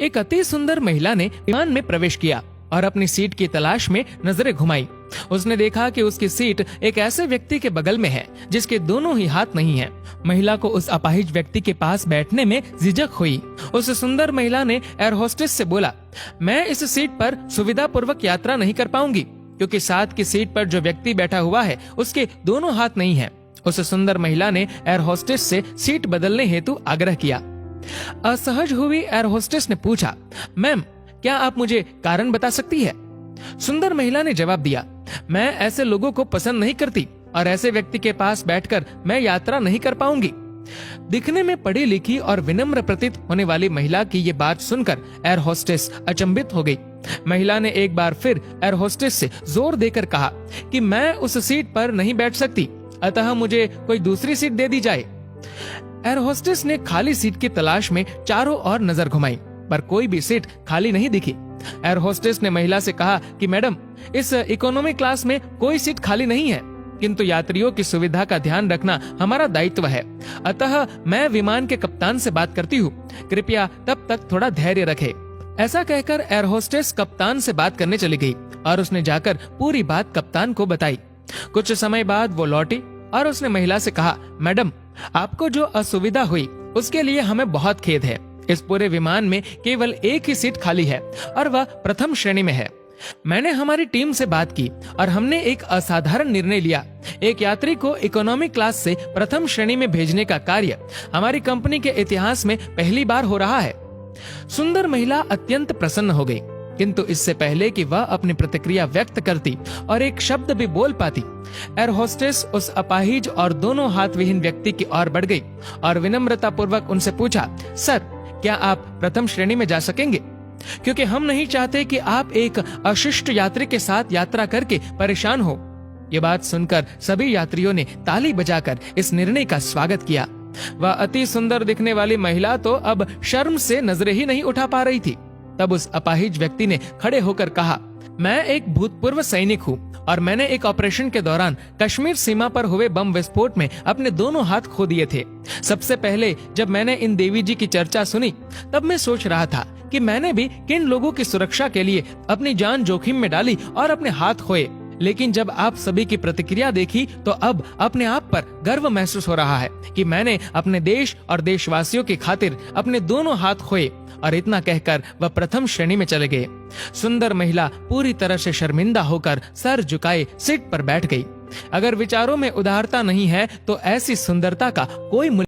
एक अति सुंदर महिला ने विमान में प्रवेश किया और अपनी सीट की तलाश में नजरें घुमाई। उसने देखा कि उसकी सीट एक ऐसे व्यक्ति के बगल में है जिसके दोनों ही हाथ नहीं हैं। महिला को उस अपाहिज व्यक्ति के पास बैठने में झिझक हुई। उस सुंदर महिला ने एयर होस्टेस से बोला, मैं इस सीट पर सुविधा पूर्वक यात्रा नहीं कर पाऊंगी क्योंकि साथ की सीट पर जो व्यक्ति बैठा हुआ है उसके दोनों हाथ नहीं हैं। उस सुंदर महिला ने एयर होस्टेस से सीट बदलने हेतु आग्रह किया। असहज हुई एयर होस्टेस ने पूछा, मैम क्या आप मुझे कारण बता सकती है? सुंदर महिला ने जवाब दिया, मैं ऐसे लोगों को पसंद नहीं करती और ऐसे व्यक्ति के पास बैठकर मैं यात्रा नहीं कर पाऊंगी। दिखने में पढ़ी लिखी और विनम्र प्रतीत होने वाली महिला की ये बात सुनकर एयर होस्टेस अचंभित हो गई। महिला ने एक बार फिर एयर होस्टेस से जोर देकर कहा कि मैं उस सीट पर नहीं बैठ सकती, अतः मुझे कोई दूसरी सीट दे दी जाए। एयर होस्टेस ने खाली सीट की तलाश में चारों ओर नजर घुमाई पर कोई भी सीट खाली नहीं दिखी। एयर होस्टेस ने महिला से कहा कि मैडम, इस इकोनॉमी क्लास में कोई सीट खाली नहीं है, किंतु यात्रियों की सुविधा का ध्यान रखना हमारा दायित्व है, अतः मैं विमान के कप्तान से बात करती हूँ, कृपया तब तक थोड़ा धैर्य रखें। ऐसा कहकर एयर होस्टेस कप्तान से बात करने चली गई और उसने जाकर पूरी बात कप्तान को बताई। कुछ समय बाद वो लौटी और उसने महिला से कहा, मैडम आपको जो असुविधा हुई उसके लिए हमें बहुत खेद है। इस पूरे विमान में केवल एक ही सीट खाली है और वह प्रथम श्रेणी में है। मैंने हमारी टीम से बात की और हमने एक असाधारण निर्णय लिया। एक यात्री को इकोनॉमी क्लास से प्रथम श्रेणी में भेजने का कार्य हमारी कंपनी के इतिहास में पहली बार हो रहा है। सुंदर महिला अत्यंत प्रसन्न हो गई, किंतु इससे पहले कि वह अपनी प्रतिक्रिया व्यक्त करती और एक शब्द भी बोल पाती, एयर होस्टेस उस अपाहिज और दोनों हाथ विहीन व्यक्ति की ओर बढ़ गई और विनम्रता पूर्वक उनसे पूछा, सर क्या आप प्रथम श्रेणी में जा सकेंगे? क्योंकि हम नहीं चाहते कि आप एक अशिष्ट यात्री के साथ यात्रा करके परेशान हो। ये बात सुनकर सभी यात्रियों ने ताली बजाकर इस निर्णय का स्वागत किया। वह अति सुंदर दिखने वाली महिला तो अब शर्म से नजरें ही नहीं उठा पा रही थी। तब उस अपाहिज व्यक्ति ने खड़े होकर कहा, मैं एक भूतपूर्व सैनिक हूँ और मैंने एक ऑपरेशन के दौरान कश्मीर सीमा पर हुए बम विस्फोट में अपने दोनों हाथ खो दिए थे। सबसे पहले जब मैंने इन देवी जी की चर्चा सुनी तब मैं सोच रहा था कि मैंने भी किन लोगों की सुरक्षा के लिए अपनी जान जोखिम में डाली और अपने हाथ खोए, लेकिन जब आप सभी की प्रतिक्रिया देखी तो अब अपने आप पर गर्व महसूस हो रहा है कि मैंने अपने देश और देशवासियों की खातिर अपने दोनों हाथ खोए। और इतना कहकर वह प्रथम श्रेणी में चले गए। सुंदर महिला पूरी तरह से शर्मिंदा होकर सर झुकाए सीट पर बैठ गई। अगर विचारों में उदारता नहीं है तो ऐसी सुंदरता का कोई मूल्य